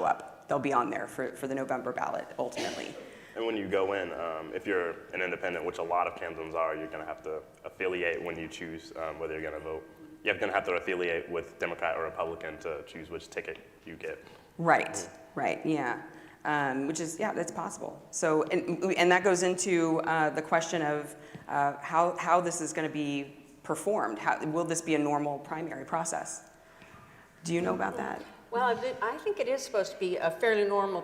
show up. They'll be on there for the November ballot ultimately. And when you go in, if you're an independent, which a lot of candidate are, you're going to have to affiliate when you choose whether you're going to vote. You're going to have to affiliate with Democrat or Republican to choose which ticket you get. Right, right, yeah. Which is, yeah, that's possible. So, and that goes into the question of how this is going to be performed. Will this be a normal primary process? Do you know about that? Well, I think it is supposed to be a fairly normal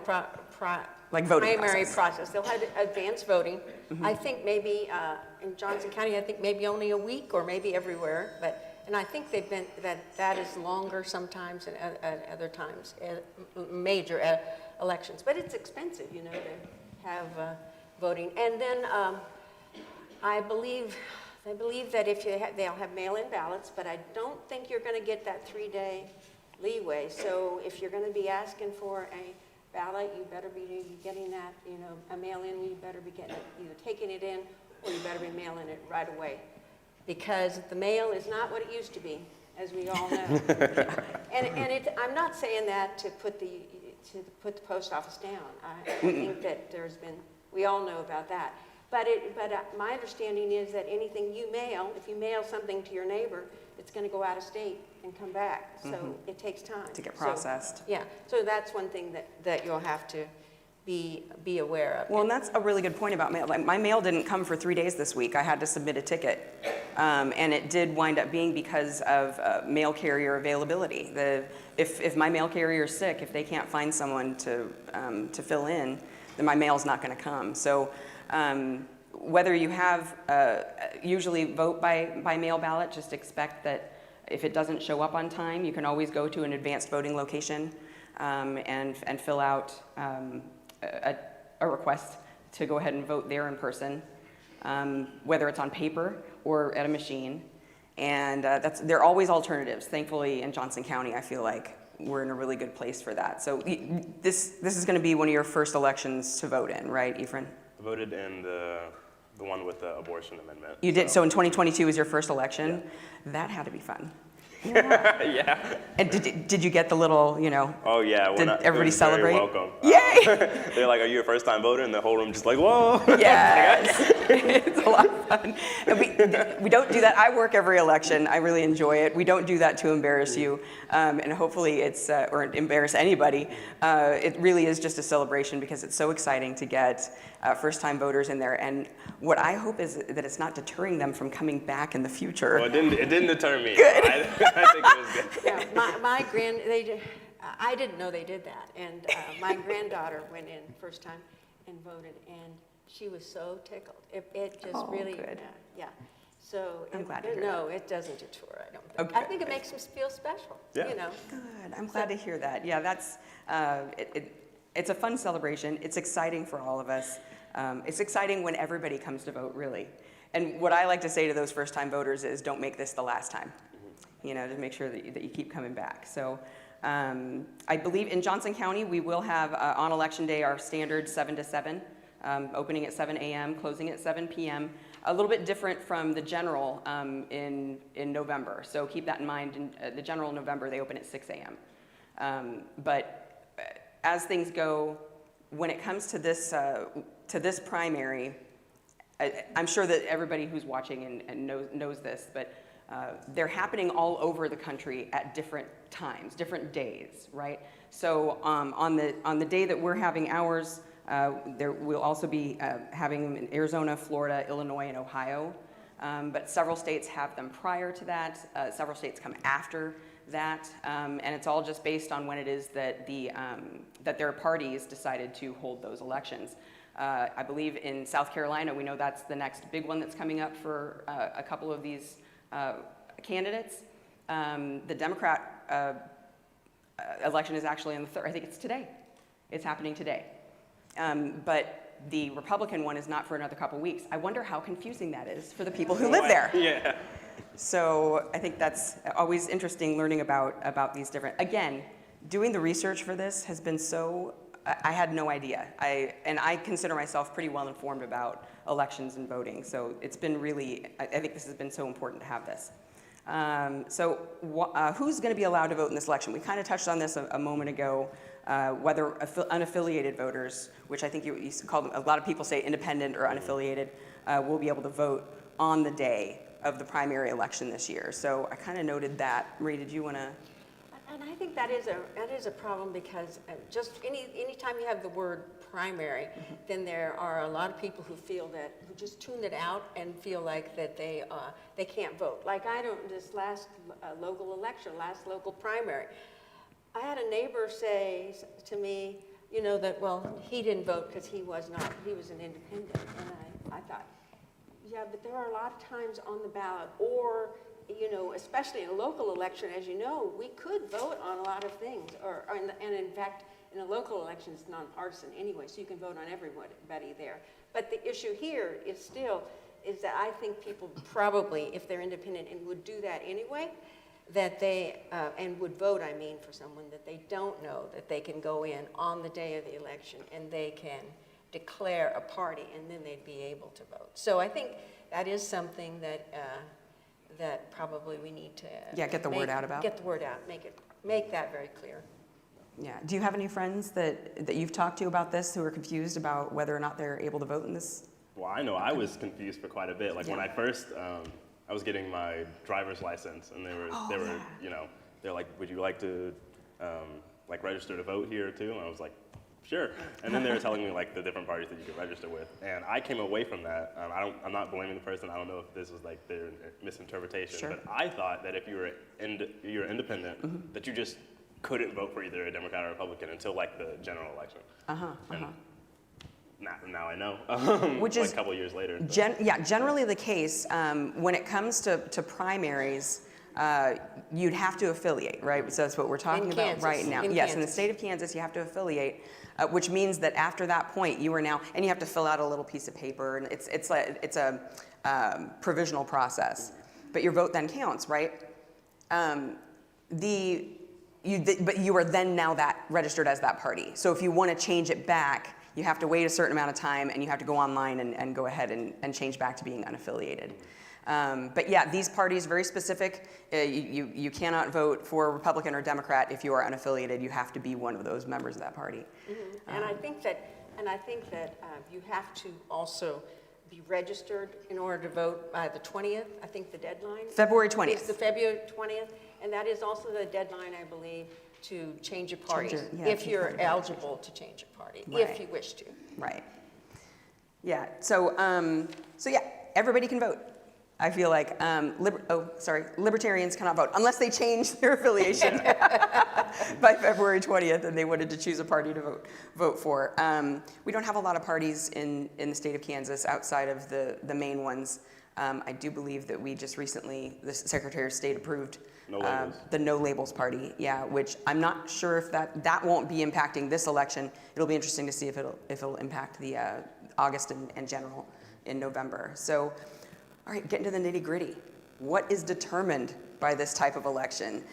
like voting primary process. They'll have advanced voting. Mm-hmm. I think maybe in Johnson County, I think maybe only a week or maybe everywhere. And I think they've been, that is longer sometimes and at other times, major elections. But it's expensive, you know, to have voting. And then I believe that if they'll have mail-in ballots, but I don't think you're going to get that 3-day leeway. So if you're going to be asking for a ballot, you better be getting that, you know, a mail-in, you better be getting it, either taking it in or you better be mailing it right away. Because the mail is not what it used to be, as we all know. and I'm not saying that to put the post office down. I think that we all know about that. But my understanding is that anything you mail, if you mail something to your neighbor, it's going to go out of state and come back. So it takes time to get processed. So, yeah. So that's one thing that you'll have to be aware of. Well, and that's a really good point about mail. Like, my mail didn't come for 3 days this week. I had to submit a ticket, and it did wind up being because of mail carrier availability. If my mail carrier is sick, if they can't find someone to fill in, then my mail's not going to come. So whether you have usually vote by mail ballot, just expect that if it doesn't show up on time, you can always go to an advanced voting location and fill out a request to go ahead and vote there in person, whether it's on paper or at a machine. And there are always alternatives. Thankfully, in Johnson County, I feel like we're in a really good place for that. So this is going to be one of your first elections to vote in, right, Ephren? I voted in the one with the abortion amendment. You did. So in 2022 was your first election. Yeah. That had to be fun. Yeah. Yeah. And did you get the little, you know? Oh yeah. Did everybody celebrate? Very welcome. Yay! They're like, "Are you a first-time voter?" And the whole room just like, "Whoa!" Yes. It's a lot of fun. And we don't do that. I work every election. I really enjoy it. We don't do that to embarrass you, and hopefully it's or embarrass anybody. It really is just a celebration because it's so exciting to get first-time voters in there. And what I hope is that it's not deterring them from coming back in the future. Well, it didn't deter me. Good. I think it was good. Yeah, I didn't know they did that, and my granddaughter went in first time and voted, and she was so tickled. It just really, good. yeah. So I'm glad to hear no, it doesn't deter. I don't think. Okay. I think it makes them feel special. Yeah. You know. Good. I'm glad to hear that. Yeah, that's it's a fun celebration. It's exciting for all of us. It's exciting when everybody comes to vote, really. And what I like to say to those first-time voters is, don't make this the last time. You know, to make sure that you keep coming back. So I believe in Johnson County, we will have on Election Day our standard 7 to 7, opening at 7 a.m., closing at 7 p.m. A little bit different from the general in November. So keep that in mind. In the general in November, they open at 6 a.m. But as things go, when it comes to this primary, I'm sure that everybody who's watching and knows this, but they're happening all over the country at different times, different days, right? So on the day that we're having ours, there will also be having them in Arizona, Florida, Illinois, and Ohio. But several states have them prior to that. Several states come after that, and it's all just based on when it is that that their parties decided to hold those elections. I believe in South Carolina, we know that's the next big one that's coming up for a couple of these candidates. The Democrat election is actually on the 3rd. I think it's today. It's happening today. But the Republican one is not for another couple weeks. I wonder how confusing that is for the people who live there. Yeah. So I think that's always interesting learning about these different, again, doing the research for this has been so, I had no idea. And I consider myself pretty well informed about elections and voting. So it's been really, I think this has been so important to have this. So who's going to be allowed to vote in this election? We kind of touched on this a moment ago. whether unaffiliated voters, which I think you call them, a lot of people say independent or unaffiliated, will be able to vote on the day of the primary election this year. So I kind of noted that. Marie, did you want to? And I think that is a problem because just anytime you have the word primary, then there are a lot of people who just tune it out and feel like that they can't vote. Like this last local election, last local primary, I had a neighbor say to me, that, well, he didn't vote because he was an independent. And I thought, yeah, but there are a lot of times on the ballot, or, especially in a local election, as you know, we could vote on a lot of things. And in fact, in a local election, it's nonpartisan anyway, so you can vote on everybody there. But the issue here is that I think people probably, if they're independent and would do that anyway, that they, and would vote, for someone that they don't know that they can go in on the day of the election and they can declare a party and then they'd be able to vote. So I think that is something that probably we need to get the word out about. Get the word out, make that very clear. Yeah. Do you have any friends that you've talked to about this who are confused about whether or not they're able to vote in this? Well, I know I was confused for quite a bit. Like when I first, I was getting my driver's license, and they were, they're like, would you like to, register to vote here too? And I was like, sure. And then they were telling me like the different parties that you could register with, and I came away from that. I'm not blaming the person. I don't know if this was like their misinterpretation, Sure. but I thought that if you were independent, that you just couldn't vote for either a Democrat or Republican until like the general election. Now I know, Which like is a couple years later. generally the case. When it comes to primaries, you'd have to affiliate, right? So that's what we're talking about Kansas. right now. In Yes, in the Kansas. state of Kansas, you have to affiliate, which means that after that point, you are now, and you have to fill out a little piece of paper, and it's a provisional process, but your vote then counts, right? But you are then now that registered as that party. So if you want to change it back, you have to wait a certain amount of time, and you have to go online and go ahead and change back to being unaffiliated. But yeah, these parties, very specific. You cannot vote for Republican or Democrat if you are unaffiliated. You have to be one of those members of that party. Mm-hmm. And I think that you have to also be registered in order to vote by the 20th. I think the deadline. February 20th. It's the February 20th, and that is also the deadline, I believe, to change your party, if you're eligible to change your party, if you wish to. Right. Yeah. So yeah, everybody can vote. I feel like libertarians cannot vote unless they change their affiliation by February 20th and they wanted to choose a party to vote for. We don't have a lot of parties in the state of Kansas outside of the main ones. I do believe that we just recently, the Secretary of State approved the No Labels Party, which I'm not sure if that won't be impacting this election. It'll be interesting to see if it'll impact the August and general in November. So, all right, getting to the nitty gritty. What is determined by this type of election?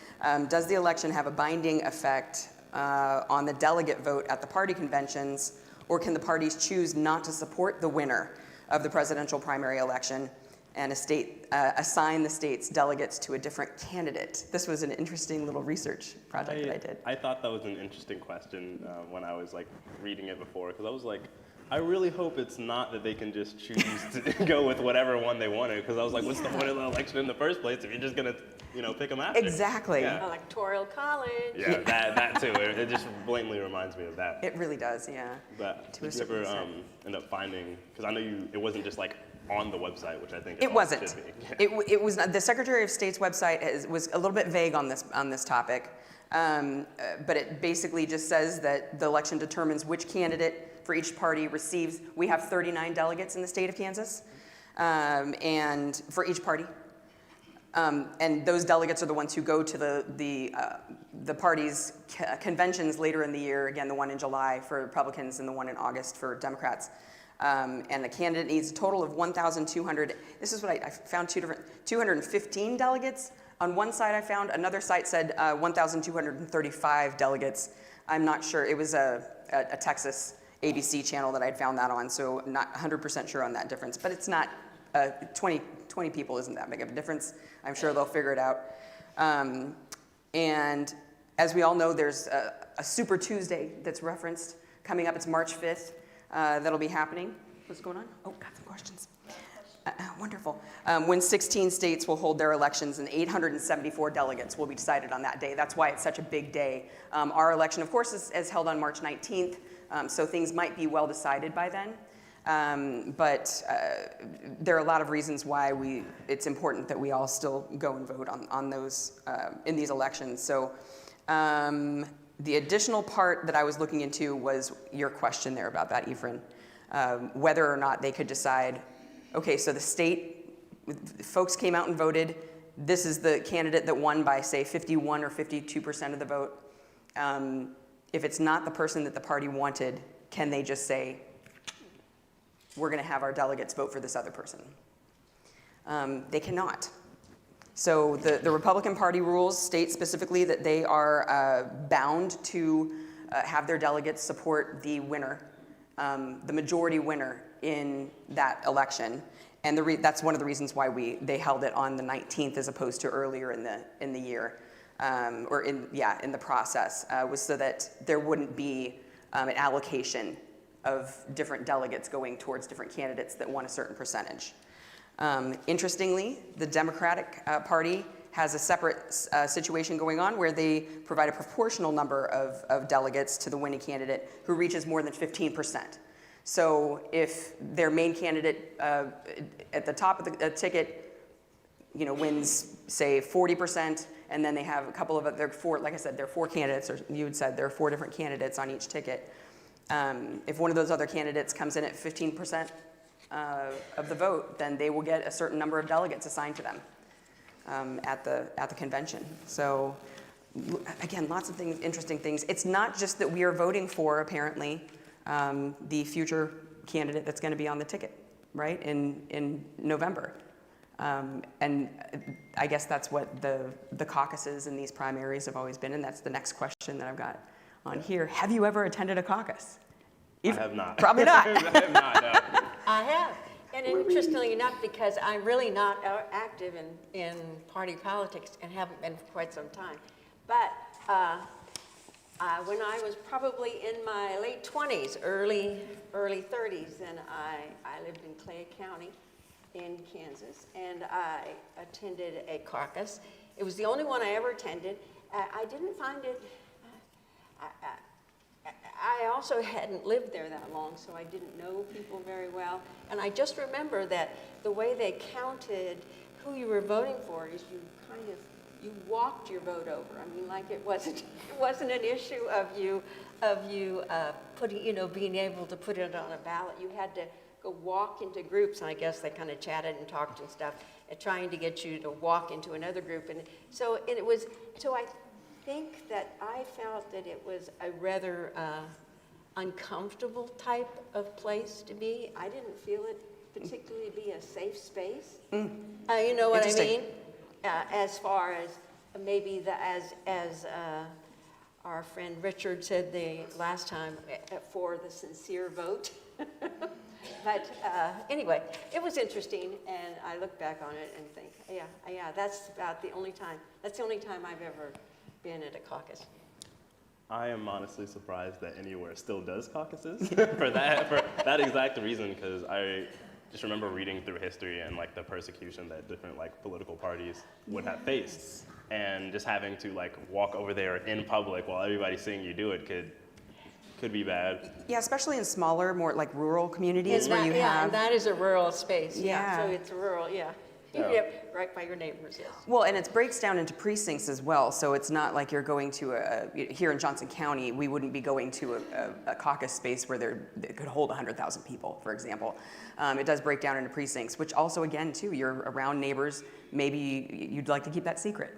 Does the election have a binding effect on the delegate vote at the party conventions, or can the parties choose not to support the winner of the presidential primary election and assign the state's delegates to a different candidate? This was an interesting little research project that I did. I thought that was an interesting question when I was reading it before, because I was like, I really hope it's not that they can just choose to go with whatever one they wanted, because I was like, what's the point of the election in the first place if you're just gonna, pick them after? Exactly. Yeah. Electoral college. Yeah, that too. It just blatantly reminds me of that. It really does, yeah. But did you ever end up finding? Because I know it wasn't just on the website, which I think it wasn't. Should be. Yeah. It was not. The Secretary of State's website was a little bit vague on this topic, but it basically just says that the election determines which candidate for each party receives. We have 39 delegates in the state of Kansas, and for each party, and those delegates are the ones who go to the party's conventions later in the year. Again, the one in July for Republicans and the one in August for Democrats. And the candidate needs a total of 1,200. This is what I found 215 delegates. On one site I found, another site said 1,235 delegates. I'm not sure. It was a Texas ABC channel that I'd found that on, so I'm not 100% sure on that difference. But it's not, 20 people isn't that big of a difference. I'm sure they'll figure it out. And as we all know, there's a Super Tuesday that's referenced coming up. It's March 5th. That'll be happening. What's going on? Oh, got some questions. Wonderful. When 16 states will hold their elections and 874 delegates will be decided on that day. That's why it's such a big day. Our election, of course, is held on March 19th, so things might be well decided by then. But there are a lot of reasons why it's important that we all still go and vote on those in these elections. So the additional part that I was looking into was your question there about that, Ephren, whether or not they could decide, okay, so the state, folks came out and voted, this is the candidate that won by, say, 51 or 52% of the vote. If it's not the person that the party wanted, can they just say, we're going to have our delegates vote for this other person? They cannot. So the Republican Party rules state specifically that they are bound to have their delegates support the winner, the majority winner in that election. And that's one of the reasons why they held it on the 19th as opposed to earlier in the year, or in the process, was so that there wouldn't be an allocation of different delegates going towards different candidates that won a certain percentage. Interestingly, the Democratic Party has a separate situation going on where they provide a proportional number of delegates to the winning candidate who reaches more than 15%. So if their main candidate at the top of the ticket, wins, say, 40%, and then they have a couple of other like I said, there are 4 candidates, or you had said there are 4 different candidates on each ticket. If one of those other candidates comes in at 15% of the vote, then they will get a certain number of delegates assigned to them at the convention. So again, lots of things, interesting things. It's not just that we are voting for, apparently, the future candidate that's going to be on the ticket, right, in November. And I guess that's what the caucuses in these primaries have always been, and that's the next question that I've got on here. Have you ever attended a caucus? I have not. Probably not. I have not, no. I have. And interestingly enough, because I'm really not active in party politics and haven't been for quite some time. But when I was probably in my late 20s, early 30s, then I lived in Clay County in Kansas, and I attended a caucus. It was the only one I ever attended. I didn't find it, I also hadn't lived there that long, so I didn't know people very well. And I just remember that the way they counted who you were voting for is you walked your vote over. I mean, like it wasn't an issue of you putting, being able to put it on a ballot. You had to go walk into groups, and I guess they kind of chatted and talked and stuff, and trying to get you to walk into another group. And so I think that I felt that it was a rather uncomfortable type of place to be. I didn't feel it particularly be a safe space. You know what I mean? As far as maybe as our friend Richard said the last time, for the sincere vote. But anyway, it was interesting, and I look back on it and think, yeah, that's about the only time. That's the only time I've ever been at a caucus. I am honestly surprised that anywhere still does caucuses for that exact reason, because I just remember reading through history and like the persecution that different like political parties would have faced, and just having to like walk over there in public while everybody's seeing you do it could be bad. Yeah, especially in smaller, more like rural communities where you have. And that is a rural space. Yeah. So it's rural. Yeah. Yep, right by your neighbors, yes. Well, and it breaks down into precincts as well, so it's not like you're going to here in Johnson County, we wouldn't be going to a caucus space where it could hold 100,000 people, for example. It does break down into precincts, which also, again, too, you're around neighbors, maybe you'd like to keep that secret,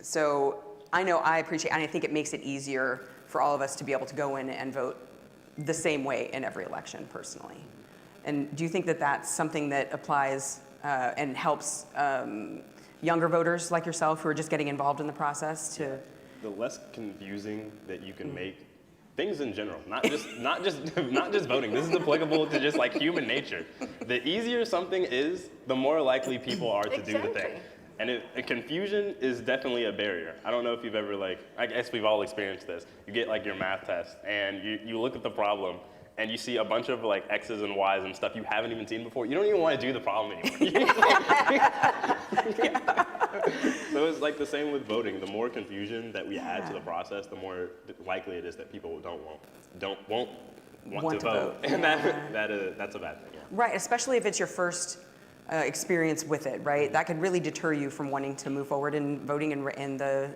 So I know I appreciate, and I think it makes it easier for all of us to be able to go in and vote the same way in every election, personally. And do you think that that's something that applies and helps younger voters like yourself who are just getting involved in the process to? The less confusing that you can make things in general, not just voting. This is applicable to just like human nature. The easier something is, the more likely people are to do the thing. And confusion is definitely a barrier. I don't know if you've ever I guess we've all experienced this. You get your math test and you look at the problem and you see a bunch of X's and Y's and stuff you haven't even seen before. You don't even want to do the problem anymore. So it's the same with voting. The more confusion that we add to the process, the more likely it is that people won't want to vote. And that's a bad thing. Yeah. Right, especially if it's your first experience with it, right? That could really deter you from wanting to move forward in voting in the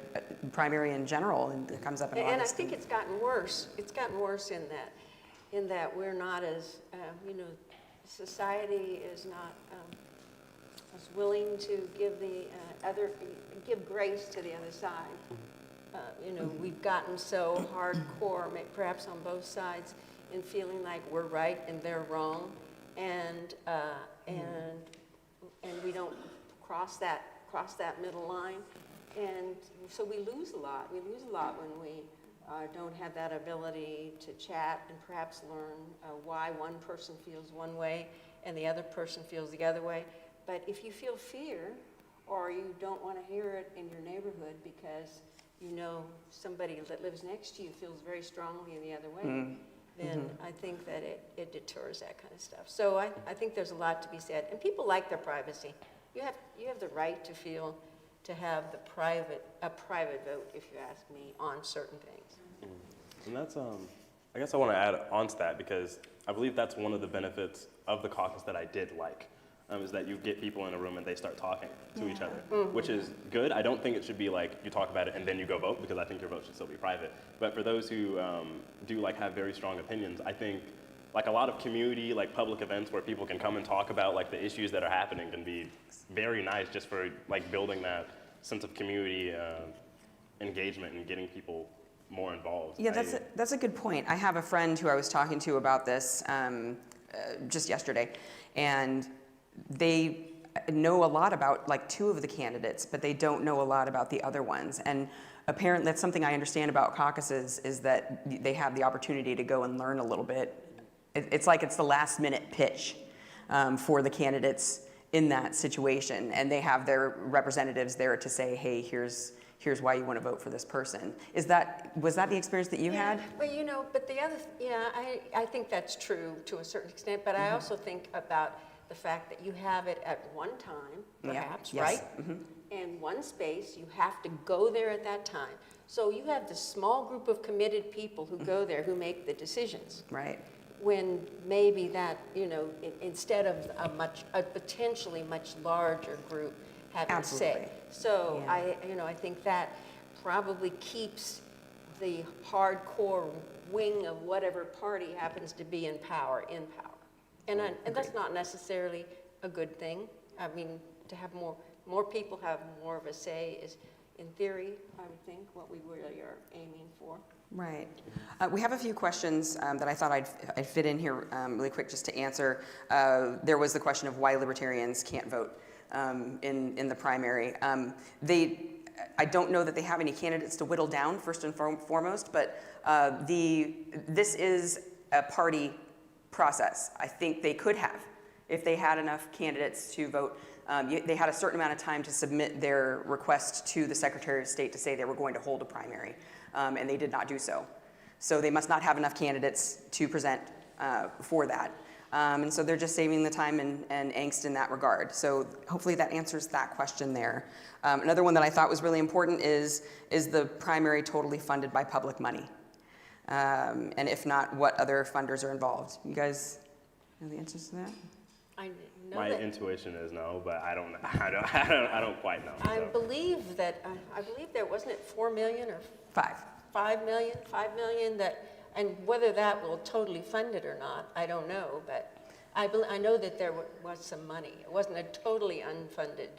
primary in general, and it comes up in August. And I think it's gotten worse. It's gotten worse in that we're not as, society is not as willing to give give grace to the other side. We've gotten so hardcore, perhaps on both sides, in feeling like we're right and they're wrong, and we don't cross that middle line, and so we lose a lot. We lose a lot when we don't have that ability to chat and perhaps learn why one person feels one way and the other person feels the other way. But if you feel fear, or you don't want to hear it in your neighborhood because somebody that lives next to you feels very strongly in the other way, then I think that it deters that kind of stuff. So I think there's a lot to be said. And people like their privacy. You have the right to have a private vote, if you ask me, on certain things. And that's, I guess I want to add on to that because I believe that's one of the benefits of the caucus that I did like, is that you get people in a room and they start talking to each other, which is good. I don't think it should be you talk about it and then you go vote, because I think your vote should still be private. But for those who do have very strong opinions, I think a lot of community, public events where people can come and talk about the issues that are happening can be very nice just for building that sense of community engagement and getting people more involved. Yeah, that's a good point. I have a friend who I was talking to about this just yesterday, and they know a lot about two of the candidates, but they don't know a lot about the other ones. And apparently that's something I understand about caucuses, is that they have the opportunity to go and learn a little bit. It's it's the last minute pitch for the candidates in that situation, and they have their representatives there to say, hey, here's why you want to vote for this person. Was that the experience that you had? Well, but the other, I think that's true to a certain extent, but I also think about the fact that you have it at one time, perhaps, right? And one space, you have to go there at that time. So you have this small group of committed people who go there, who make the decisions. Right. When maybe that, instead of a potentially much larger group having say. So I think that probably keeps the hardcore wing of whatever party happens to be in power. And that's not necessarily a good thing. I mean, to have more people have more of a say is, in theory, I would think, what we really are aiming for. Right. We have a few questions that I thought I'd fit in here really quick just to answer. There was the question of why libertarians can't vote in the primary. I don't know that they have any candidates to whittle down, first and foremost, but this is a party process. I think they could have, if they had enough candidates to vote. They had a certain amount of time to submit their request to the Secretary of State to say they were going to hold a primary, and they did not do so. So they must not have enough candidates to present for that. And so they're just saving the time and angst in that regard. So hopefully that answers that question there. Another one that I thought was really important is the primary totally funded by public money? And if not, what other funders are involved? You guys know the answers to that? My intuition is no, but I don't quite know. I believe there wasn't it 4 million or 5 million that, and whether that will totally fund it or not, I don't know, but I know that there was some money. It wasn't a totally unfunded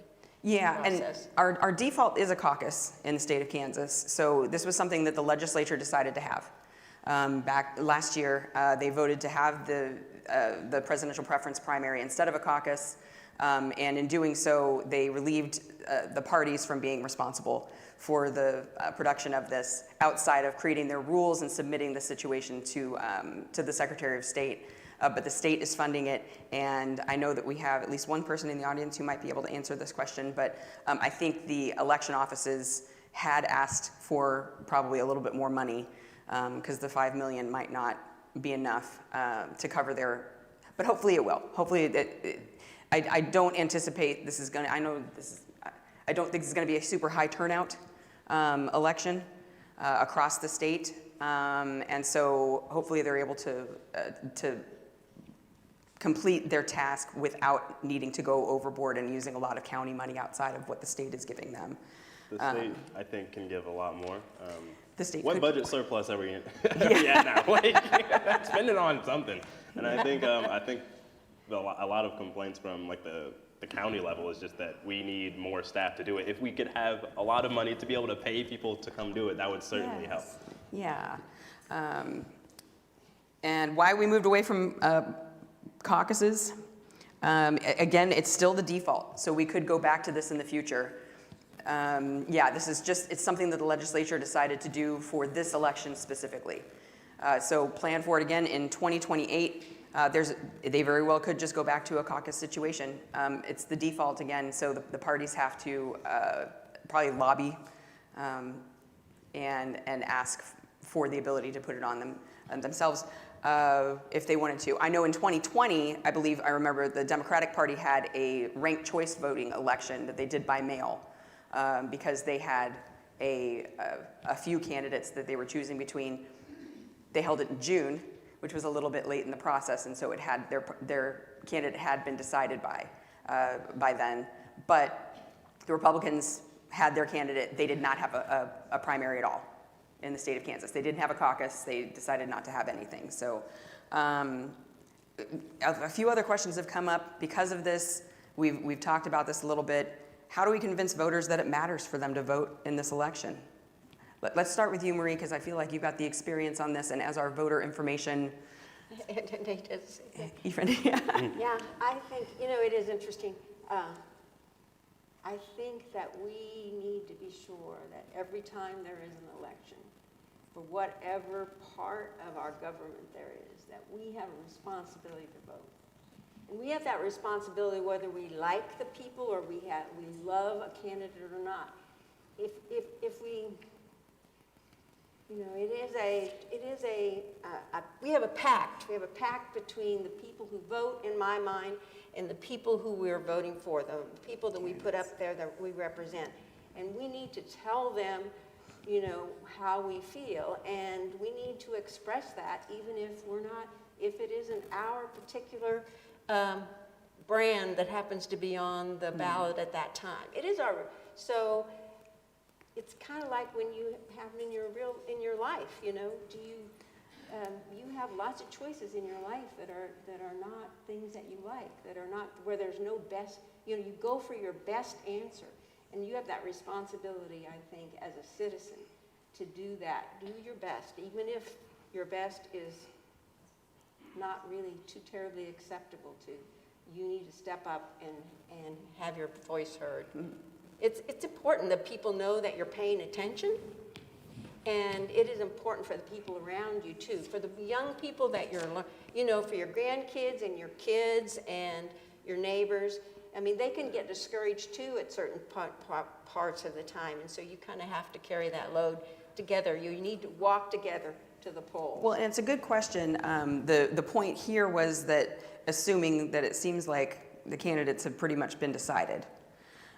process. And our default is a caucus in the state of Kansas, so this was something that the legislature decided to have. Back last year, they voted to have the presidential preference primary instead of a caucus, and in doing so, they relieved the parties from being responsible for the production of this outside of creating their rules and submitting the situation to the Secretary of State. but the state is funding it, and I know that we have at least one person in the audience who might be able to answer this question, but I think the election offices had asked for probably a little bit more money, because the $5 million might not be enough to cover their, but hopefully it will. Hopefully I don't anticipate this is going to, I don't think this is going to be a super high turnout election across the state, and so hopefully they're able to complete their task without needing to go overboard and using a lot of county money outside of what the state is giving them. The state, I think, can give a lot more. The state what could, budget surplus are we at now? Like, spend it on something. And I think a lot of complaints from like the county level is just that we need more staff to do it. If we could have a lot of money to be able to pay people to come do it, that would certainly help. Yeah. And why we moved away from caucuses, again, it's still the default, so we could go back to this in the future. Yeah, this is just, it's something that the legislature decided to do for this election specifically. So plan for it again in 2028. They very well could just go back to a caucus situation. It's the default again, so the parties have to probably lobby and ask for the ability to put it on themselves if they wanted to. I know in 2020, I remember the Democratic Party had a ranked choice voting election that they did by mail because they had a few candidates that they were choosing between. They held it in June, which was a little bit late in the process, and so it had their candidate had been decided by then. But the Republicans had their candidate. They did not have a primary at all in the state of Kansas. They didn't have a caucus. They decided not to have anything. So a few other questions have come up because of this. We've talked about this a little bit. How do we convince voters that it matters for them to vote in this election? Let's start with you, Marie, because I feel like you've got the experience on this, and as our voter information. Yeah, I think, it is interesting. I think that we need to be sure that every time there is an election, for whatever part of our government there is, that we have a responsibility to vote. And we have that responsibility whether we like the people or we love a candidate or not. If we, we have a pact. We have a pact between the people who vote, in my mind, and the people who we're voting for, the people that we put up there that we represent. And we need to tell them, how we feel, and we need to express that even if it isn't our particular brand that happens to be on the ballot at that time. It is so it's kind of like when you have it in your life, do you have lots of choices in your life that are not things that you like, that are not, where there's no best, you go for your best answer. And you have that responsibility, I think, as a citizen to do that. Do your best, even if your best is not really too terribly acceptable to. You need to step up and have your voice heard. Mm-hmm. It's important that people know that you're paying attention, and it is important for the people around you too. For the young people that for your grandkids and your kids and your neighbors. I mean, they can get discouraged too at certain parts of the time, and so you kind of have to carry that load together. You need to walk together to the polls. Well, and it's a good question. The point here was that assuming that it seems like the candidates have pretty much been decided.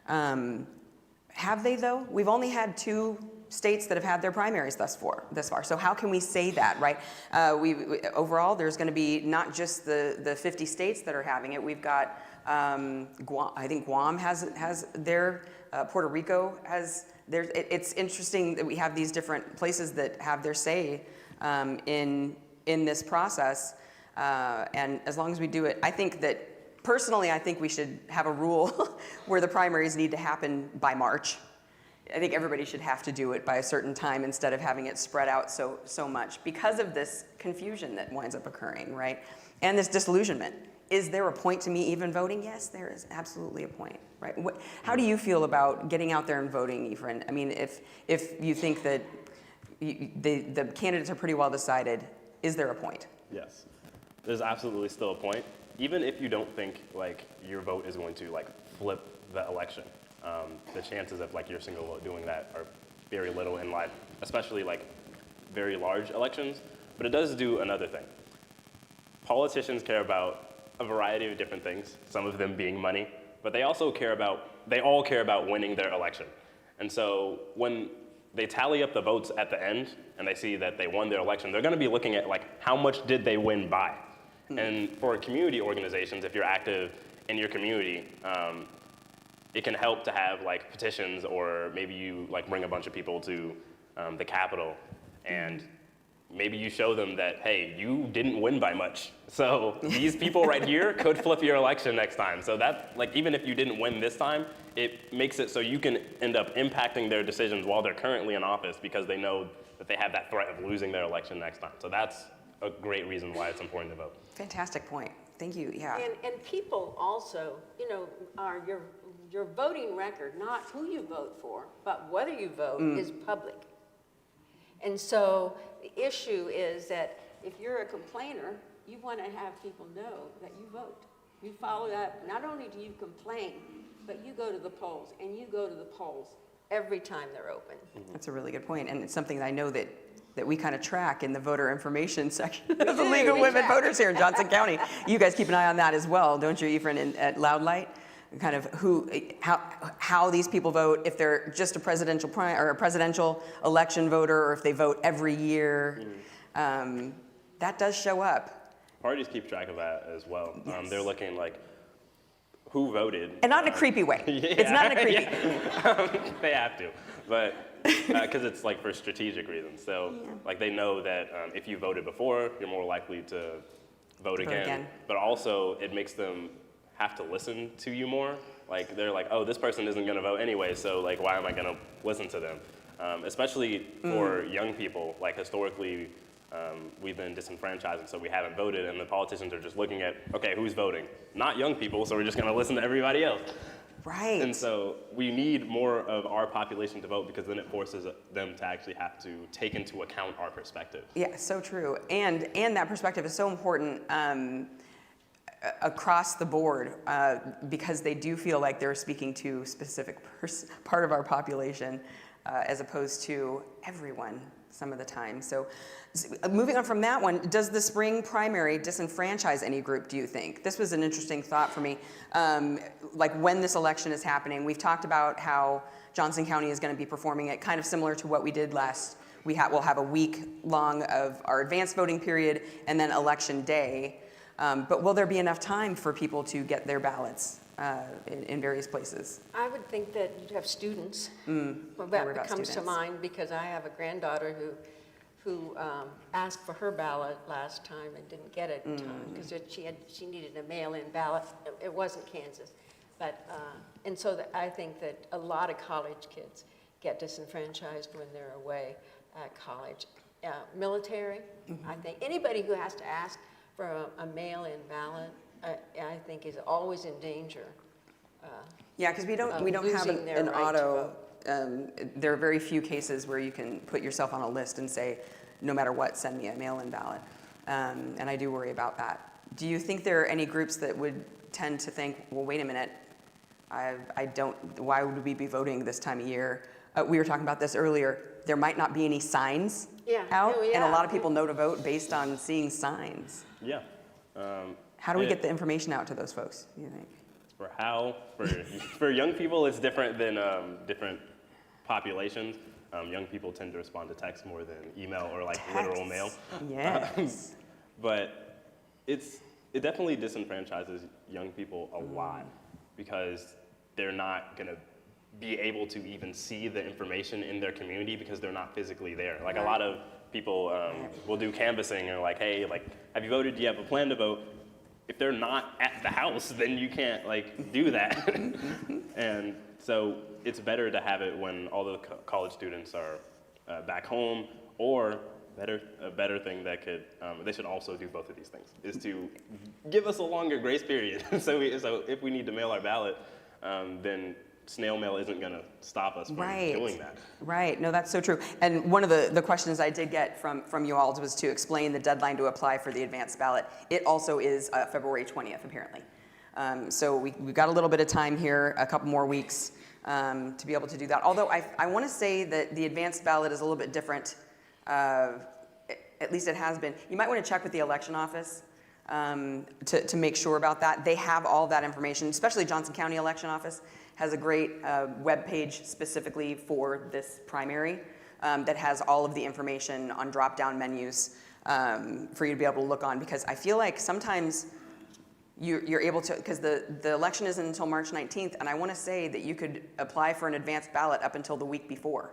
Have they, though? We've only had 2 states that have had their primaries thus far. So how can we say that, right? Overall, there's going to be not just the 50 states that are having it. We've got Guam, I think Guam has their, Puerto Rico has their. It's interesting that we have these different places that have their say in this process, and as long as we do it, I think that personally, I think we should have a rule where the primaries need to happen by March. I think everybody should have to do it by a certain time instead of having it spread out so much because of this confusion that winds up occurring, right? And this disillusionment. Is there a point to me even voting? Yes, there is absolutely a point, right? How do you feel about getting out there and voting, Ephren? I mean, if you think that the candidates are pretty well decided, is there a point? Yes. there's absolutely still a point. Even if you don't think like your vote is going to like flip the election, the chances of like your single vote doing that are very little in life, especially like very large elections. But it does do another thing. Politicians care about a variety of different things, some of them being money, but they all care about winning their election. And so when they tally up the votes at the end and they see that they won their election, they're gonna be looking at like, how much did they win by? And for community organizations, if you're active in your community, it can help to have like petitions, or maybe you like bring a bunch of people to the Capitol and maybe you show them that, hey, you didn't win by much. So these people right here could flip your election next time. So that, like, even if you didn't win this time, it makes it so you can end up impacting their decisions while they're currently in office, because they know that they have that threat of losing their election next time. So that's a great reason why it's important to vote. Fantastic point. Thank you. Yeah. And people also, you know, are your voting record, not who you vote for, but whether you vote, is public. And so the issue is that if you're a complainer, you want to have people know that you vote. You follow up. Not only do you complain, but you go to the polls, and you go to the polls every time they're open. That's a really good point, and it's something that I know that we kind of track in the voter information section of the League of Women Voters here in Johnson County. You guys keep an eye on that as well, don't you, Ephren, at Loud Light? Kind of how these people vote, if they're just a presidential election voter, or if they vote every year. That does show up. Parties keep track of that as well. Yes. They're looking like who voted. And not in a creepy way. Yeah, it's not in a creepy they have to, but because it's like for strategic reasons. So like they know that if you voted before, you're more likely to vote again. But also it makes them have to listen to you more. Like they're like, oh, this person isn't gonna vote anyway, so like why am I gonna listen to them? Especially for young people, like historically we've been disenfranchised, and so we haven't voted, and the politicians are just looking at, okay, who's voting? Not young people, so we're just gonna listen to everybody else. Right. And so we need more of our population to vote, because then it forces them to actually have to take into account our perspective. Yeah, so true. And that perspective is so important across the board, because they do feel like they're speaking to a specific part of our population, as opposed to everyone some of the time. So moving on from that one, does the spring primary disenfranchise any group, do you think? This was an interesting thought for me. Like when this election is happening, we've talked about how Johnson County is going to be performing it kind of similar to what we did last. We'll have a week long of our advanced voting period and then election day. But will there be enough time for people to get their ballots in various places? I would think that you'd have students. Well, worry that about comes to students. mind because I have a granddaughter who asked for her ballot last time and didn't get it in time because she needed a mail-in ballot. It wasn't Kansas, but and so I think that a lot of college kids get disenfranchised when they're away at college. Military, I think anybody who has to ask for a mail-in ballot, I think is always in danger. Yeah, because we don't have losing their an right to auto. There are very few cases where you can put yourself on a list and say, no matter what, send me a mail-in ballot. And I do worry about that. Do you think there are any groups that would tend to think, well, wait a minute, why would we be voting this time of year? We were talking about this earlier. There might not be any signs out, and a lot of people know to vote based on seeing signs. Yeah. How do we get the information out to those folks, do you think? For young people, it's different than different populations. Young people tend to respond to text more than email or like literal mail. Yes. But it definitely disenfranchises young people a lot, because they're not gonna be able to even see the information in their community because they're not physically there. Like a lot of people will do canvassing and like, hey, like, have you voted? Do you have a plan to vote? If they're not at the house, then you can't like do that. And so it's better to have it when all the college students are back home, or a better thing that could, they should also do both of these things, is to give us a longer grace period. So if we need to mail our ballot, then snail mail isn't going to stop us from doing that. Right. No, that's so true. And one of the questions I did get from you all was to explain the deadline to apply for the advanced ballot. It also is February 20th, apparently. So we've got a little bit of time here, a couple more weeks to be able to do that. Although I want to say that the advanced ballot is a little bit different. At least it has been. You might want to check with the election office to make sure about that. They have all that information, especially Johnson County Election Office has a great web page specifically for this primary that has all of the information on drop-down menus for you to be able to look on, because I feel like sometimes you're able to, because the election isn't until March 19th, and I want to say that you could apply for an advanced ballot up until the week before.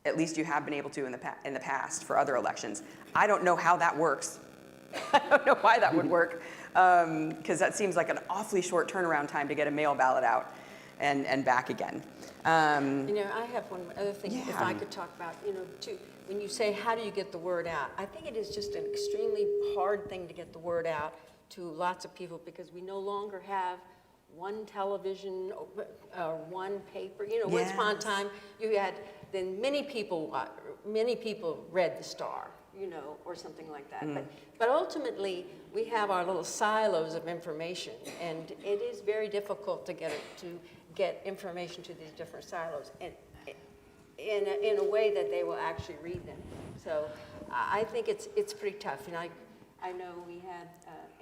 At least you have been able to in the past for other elections. I don't know how that works. I don't know why that would work, because that seems like an awfully short turnaround time to get a mail ballot out and back again. I have one other thing, if I could talk about, too. When you say, how do you get the word out? I think it is just an extremely hard thing to get the word out to lots of people, because we no longer have one television or one paper. Once upon a time, you had, then many people read the Star, or something like that. But ultimately, we have our little silos of information, and it is very difficult to get information to these different silos, and in a way that they will actually read them. So I think it's pretty tough. And I know we had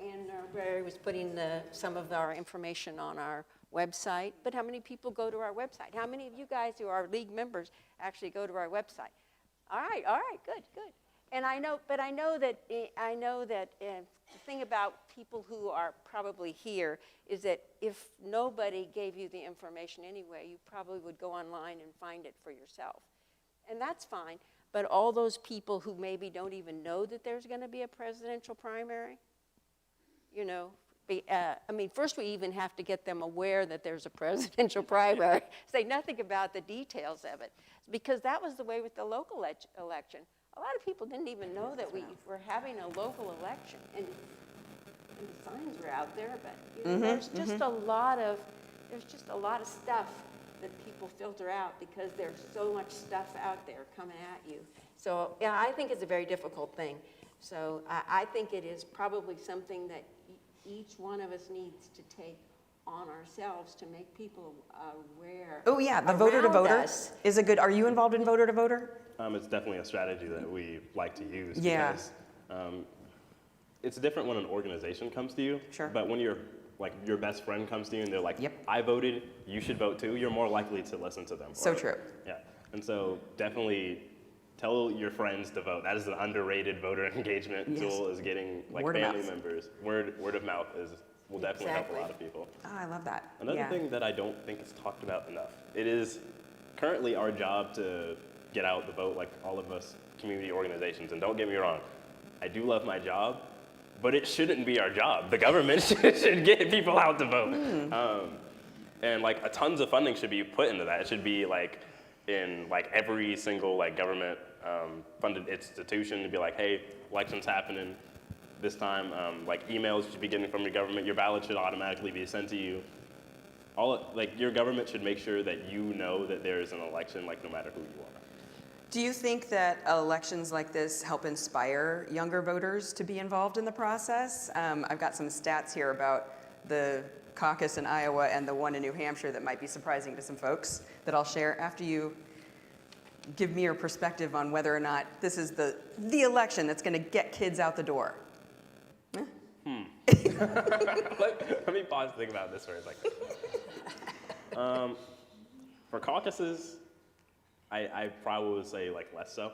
Ann Norberry was putting some of our information on our website, but how many people go to our website? How many of you guys who are league members actually go to our website? All right, good. And I know that the thing about people who are probably here is that if nobody gave you the information anyway, you probably would go online and find it for yourself. And that's fine, but all those people who maybe don't even know that there's going to be a presidential primary, first we even have to get them aware that there's a presidential primary, say nothing about the details of it, because that was the way with the local election. A lot of people didn't even know that we were having a local election, and the signs were out there, but there's just a lot of stuff that people filter out because there's so much stuff out there coming at you. So yeah, I think it's a very difficult thing. So I think it is probably something that each one of us needs to take on ourselves to make people aware. Oh yeah, the voter to voter is a good. Are you involved in voter to voter? It's definitely a strategy that we like to use. Yeah. Because, it's different when an organization comes to you. Sure. But when your best friend comes to you and they're like, Yep. I voted, you should vote too, you're more likely to listen to them. So true. Yeah. And so definitely tell your friends to vote. That is an underrated voter engagement tool, is getting family members. Word of mouth will definitely help a lot of people. Oh, I love that. Another thing that I don't think is talked about enough, it is currently our job to get out the vote, like all of us community organizations. And don't get me wrong, I do love my job, but it shouldn't be our job. The government should get people out to vote. And tons of funding should be put into that. It should be in every single government funded institution to be like, hey, election's happening this time. Emails you should be getting from your government. Your ballot should automatically be sent to you. Your government should make sure that you know that there is an election, no matter who you are. Do you think that elections like this help inspire younger voters to be involved in the process? I've got some stats here about the caucus in Iowa and the one in New Hampshire that might be surprising to some folks that I'll share after you give me your perspective on whether or not this is the election that's going to get kids out the door. Let me pause and think about this for a second. For caucuses, I probably would say less so,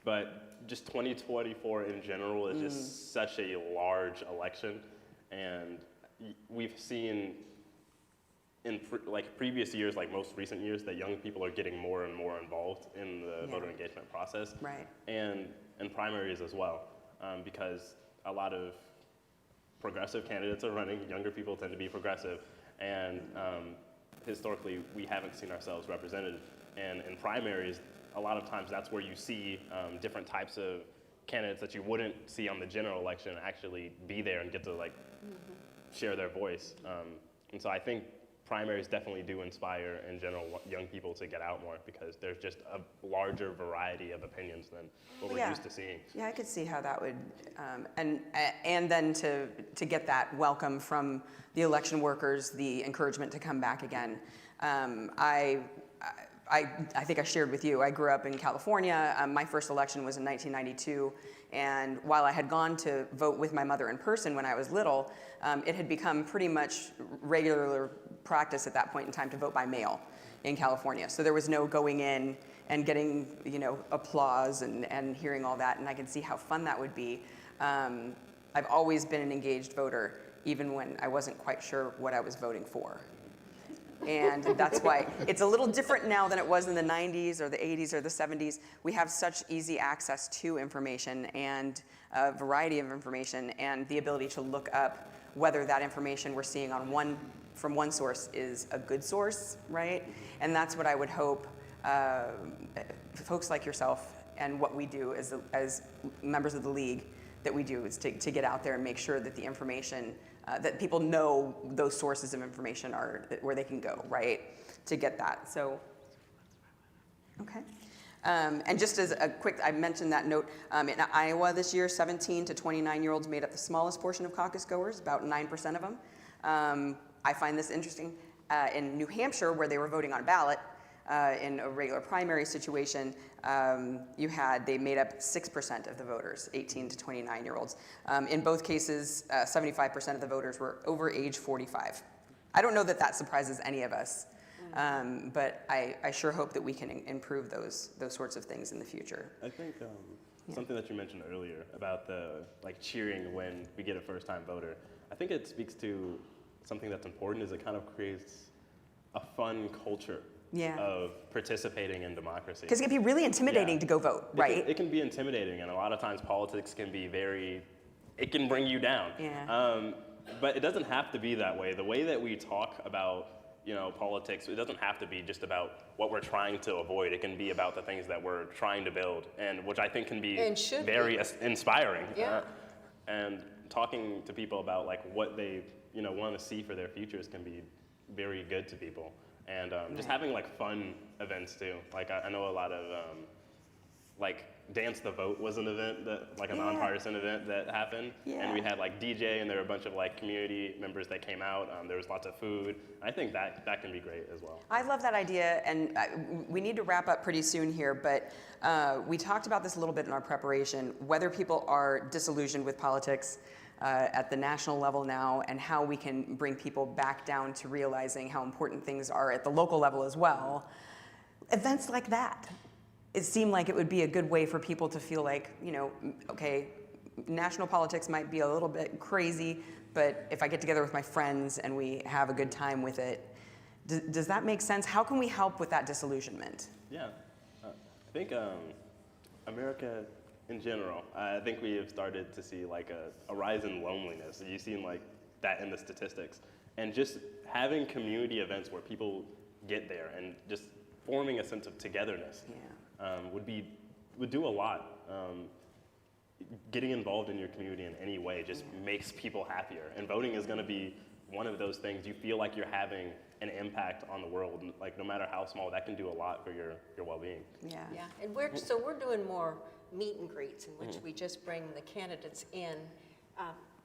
but just 2024 in general is just such a large election, and we've seen in previous years, most recent years, that young people are getting more and more involved in the voter engagement process, right? And primaries as well, because a lot of progressive candidates are running. Younger people tend to be progressive, and historically we haven't seen ourselves represented. And in primaries, a lot of times that's where you see different types of candidates that you wouldn't see on the general election actually be there and get to share their voice. And so I think primaries definitely do inspire, in general, young people to get out more because there's just a larger variety of opinions than what we're used to seeing. Yeah, I could see how that would, and then to get that welcome from the election workers, the encouragement to come back again. I think I shared with you, I grew up in California. My first election was in 1992, and while I had gone to vote with my mother in person when I was little, it had become pretty much regular practice at that point in time to vote by mail in California. So there was no going in and getting, applause and hearing all that, and I could see how fun that would be. I've always been an engaged voter, even when I wasn't quite sure what I was voting for. And that's why it's a little different now than it was in the 90s or the 80s or the 70s. We have such easy access to information and a variety of information and the ability to look up whether that information we're seeing from one source is a good source, right? And that's what I would hope folks like yourself and what we do as members of the league that we do is to get out there and make sure that the information, that people know those sources of information are where they can go, right, to get that. So, okay. And just as a quick, I mentioned that note, in Iowa this year, 17 to 29-year-olds made up the smallest portion of caucus goers, about 9% of them. I find this interesting. In New Hampshire, where they were voting on a ballot, in a regular primary situation, they made up 6% of the voters, 18 to 29-year-olds. In both cases, 75% of the voters were over age 45. I don't know that surprises any of us, but I sure hope that we can improve those sorts of things in the future. I think something that you mentioned earlier about the cheering when we get a first-time voter, I think it speaks to something that's important is it kind of creates a fun culture of participating in democracy. Because it can be really intimidating to go vote, right? It can be intimidating, and a lot of times politics can be it can bring you down. Yeah. But it doesn't have to be that way. The way that we talk about politics, it doesn't have to be just about what we're trying to avoid. It can be about the things that we're trying to build, and which I think can be very inspiring. Yeah. And talking to people about what they want to see for their futures can be very good to people. And just having fun events too. I know a lot of Dance the Vote was an event that a nonpartisan event that happened. Yeah. And we had DJ, and there were a bunch of community members that came out. There was lots of food. I think that can be great as well. I love that idea, and we need to wrap up pretty soon here, but we talked about this a little bit in our preparation, whether people are disillusioned with politics at the national level now, and how we can bring people back down to realizing how important things are at the local level as well. Events like that, it seemed like it would be a good way for people to feel okay, national politics might be a little bit crazy, but if I get together with my friends and we have a good time with it, does that make sense? How can we help with that disillusionment? Yeah, I think America in general, I think we have started to see a rise in loneliness. You've seen that in the statistics. And just having community events where people get there and just forming a sense of togetherness would do a lot. Getting involved in your community in any way just makes people happier. And voting is going to be one of those things. You feel like you're having an impact on the world, no matter how small, that can do a lot for your well-being. Yeah. Yeah, and we're doing more meet and greets in which we just bring the candidates in.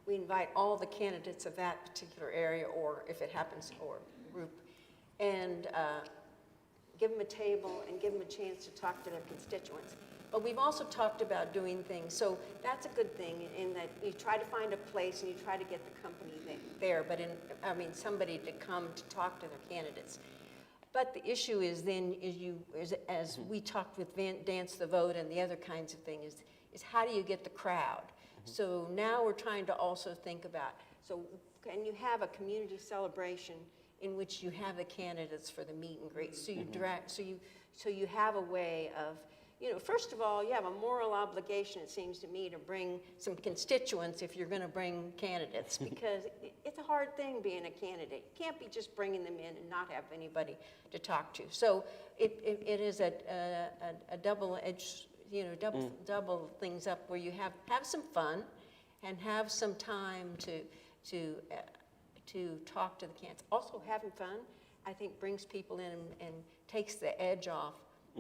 We invite all the candidates of that particular area, or if it happens, or group, and give them a table and give them a chance to talk to their constituents. But we've also talked about doing things, so that's a good thing in that you try to find a place and you try to get the company there, but somebody to come to talk to their candidates. But the issue is then, as we talked with Dance the Vote and the other kinds of things, is how do you get the crowd? So now we're trying to also think about, so can you have a community celebration in which you have the candidates for the meet and greet? So you have a way of, first of all, you have a moral obligation, it seems to me, to bring some constituents if you're going to bring candidates, because it's a hard thing being a candidate. You can't be just bringing them in and not have anybody to talk to. So it is a double-edged, double things up where you have some fun and have some time to to talk to the candidates. Also, having fun, I think, brings people in and takes the edge off.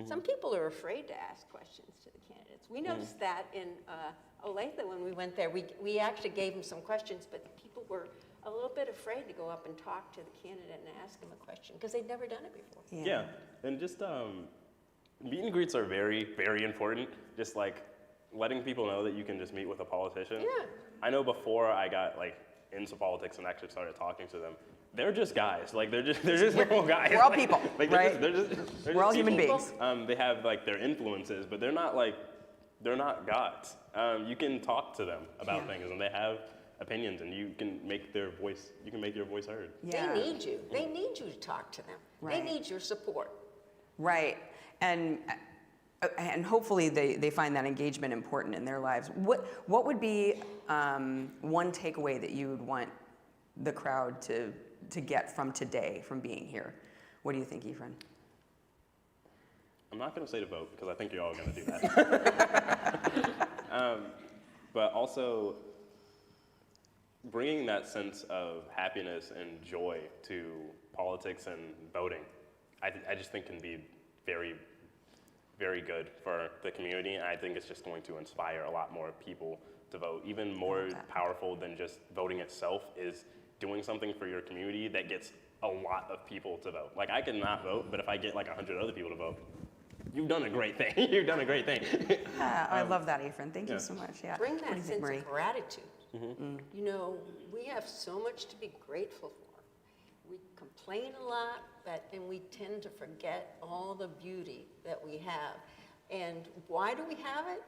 Some people are afraid to ask questions to the candidates. We noticed that in Olathe when we went there. We actually gave them some questions, but people were a little bit afraid to go up and talk to the candidate and ask him a question because they'd never done it before. Yeah, and just meet and greets are very, very important. Just like letting people know that you can just meet with a politician. Yeah. I know before I got like into politics and actually started talking to them, they're just guys. Like they're just normal guys. We're all like, people, like right? They're We're all just human people. beings. They have like their influences, but they're not gods. You can talk to them about things, and they have opinions, and you can make your voice heard. Yeah. They need you. They need you to talk to them. Right. They need your support. Right, and hopefully they find that engagement important in their lives. What would be one takeaway that you would want the crowd to get from today, from being here? What do you think, Ephren? I'm not going to say to vote because I think you're all going to do that. But also bringing that sense of happiness and joy to politics and voting, I just think can be very, very good for the community. And I think it's just going to inspire a lot more people to vote. Even more powerful than just voting itself is doing something for your community that gets a lot of people to vote. Like I can not vote, but if I get like 100 other people to vote, you've done a great thing. You've done a great thing. I love that, Ephren. Thank you so much. Yeah. Bring What do that you think, sense Marie? of gratitude. You know, we have so much to be grateful for. We complain a lot, and we tend to forget all the beauty that we have. And why do we have it?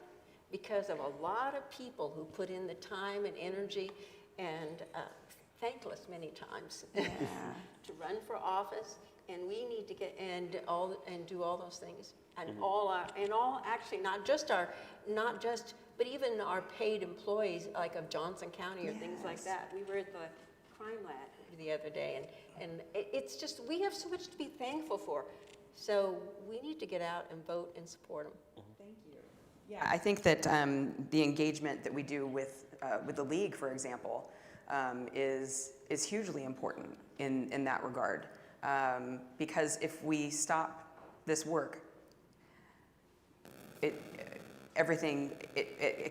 Because of a lot of people who put in the time and energy and thankless many times to run for office, and we need to get and do all those things, and actually not just but even our paid employees like of Johnson County or things like that. We were at the crime lab the other day, and it's just we have so much to be thankful for. So we need to get out and vote and support them. Thank you. Yeah, I think that the engagement that we do with the league, for example, is hugely important in that regard. Because if we stop this work, it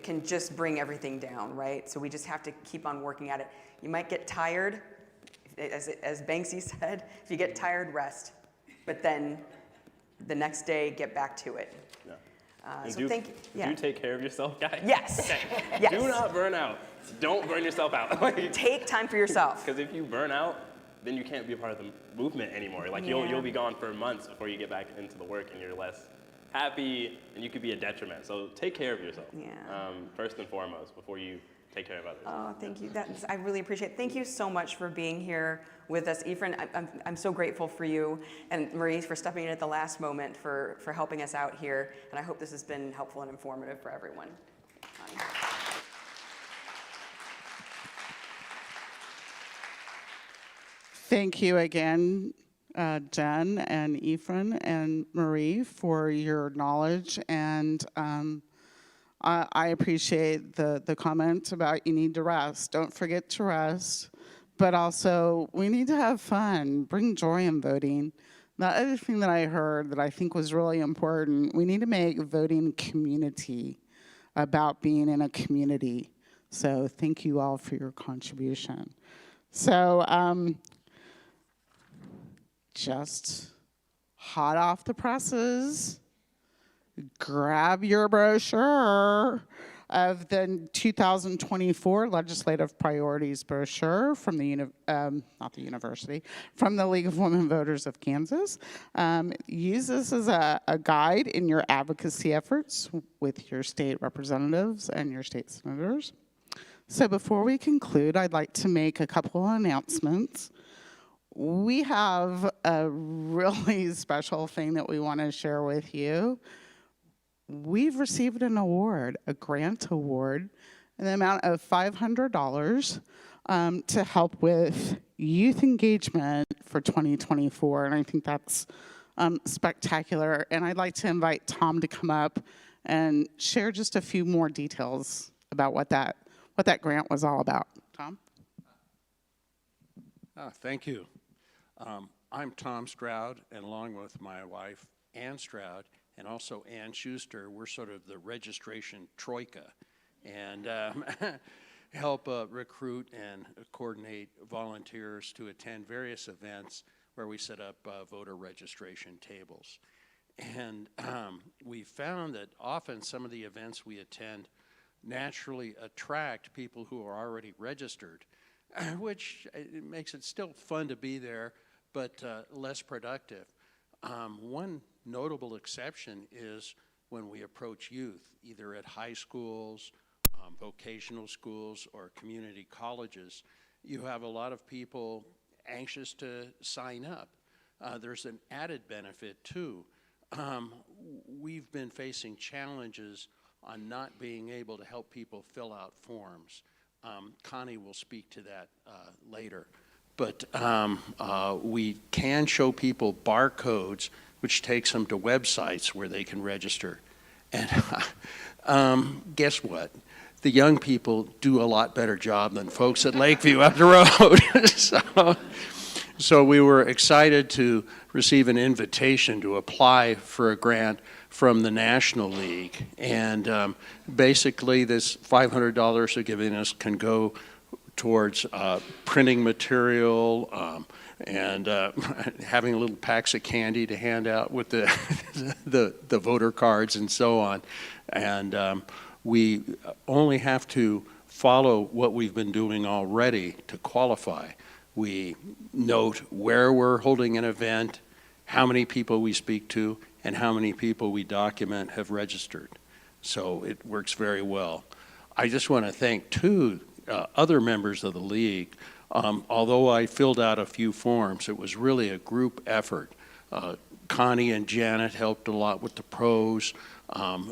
can just bring everything down, right? So we just have to keep on working at it. You might get tired, as Banksy said, if you get tired, rest. But then the next day, get back to it. Yeah. So thank you. Do take care of yourself, guys. Yes. Okay. Yes. Do not burn out. Don't burn yourself out. Take time for yourself. Because if you burn out, then you can't be a part of the movement anymore. Like you'll be gone for months before you get back into the work, and you're less happy, and you could be a detriment. So take care of yourself. Yeah. First and foremost, before you take care of others. Oh, thank you. I really appreciate it. Thank you so much for being here with us. Ephren, I'm so grateful for you, and Marie for stepping in at the last moment for helping us out here. And I hope this has been helpful and informative for everyone. Thank you again, Jen and Ephren and Marie, for your knowledge, and I appreciate the comment about you need to rest. Don't forget to rest, but also we need to have fun, bring joy in voting. The other thing that I heard that I think was really important, we need to make voting community, about being in a community. So thank you all for your contribution. So just hot off the presses, grab your brochure of the 2024 Legislative Priorities brochure from not the university, from the League of Women Voters of Kansas. Use this as a guide in your advocacy efforts with your state representatives and your state senators. So before we conclude, I'd like to make a couple of announcements. We have a really special thing that we want to share with you. We've received an award, a grant award, in the amount of $500 to help with youth engagement for 2024, and I think that's spectacular. And I'd like to invite Tom to come up and share just a few more details about what that grant was all about. Tom? Thank you. I'm Tom Stroud, and along with my wife, Ann Stroud, and also Ann Schuster, we're sort of the registration troika, and help recruit and coordinate volunteers to attend various events where we set up voter registration tables. And we found that often some of the events we attend naturally attract people who are already registered, which makes it still fun to be there, but less productive. One notable exception is when we approach youth, either at high schools, vocational schools, or community colleges. You have a lot of people anxious to sign up. There's an added benefit too. We've been facing challenges on not being able to help people fill out forms. Connie will speak to that later. But we can show people barcodes, which takes them to websites where they can register. And guess what? The young people do a lot better job than folks at Lakeview up the road. So we were excited to receive an invitation to apply for a grant from the National League. And basically this $500 they're giving us can go towards printing material and having little packs of candy to hand out with the voter cards and so on. And we only have to follow what we've been doing already to qualify. We note where we're holding an event, how many people we speak to, and how many people we document have registered. So it works very well. I just want to thank too other members of the league. Although I filled out a few forms, it was really a group effort. Connie and Janet helped a lot with the pros.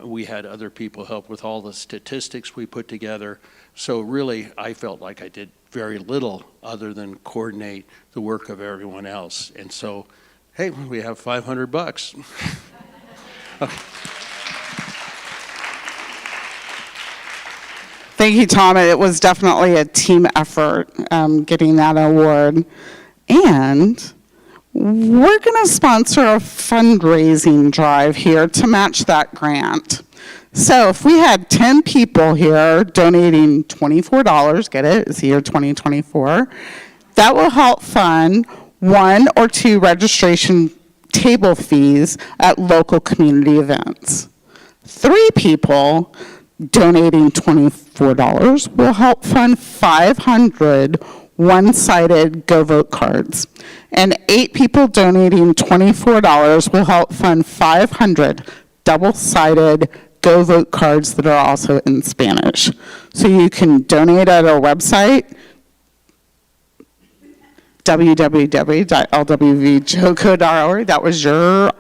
We had other people help with all the statistics we put together. So really, I felt like I did very little other than coordinate the work of everyone else. And so, hey, we have $500. Thank you, Tom. It was definitely a team effort getting that award. And we're going to sponsor a fundraising drive here to match that grant. So if we had 10 people here donating $24, get it? It's the year 2024. That will help fund 1 or 2 registration table fees at local community events. 3 people donating $24 will help fund 500 one-sided Go Vote cards. And 8 people donating $24 will help fund 500 double-sided Go Vote cards that are also in Spanish. So you can donate at our website, www.lwvjoco.org. That was your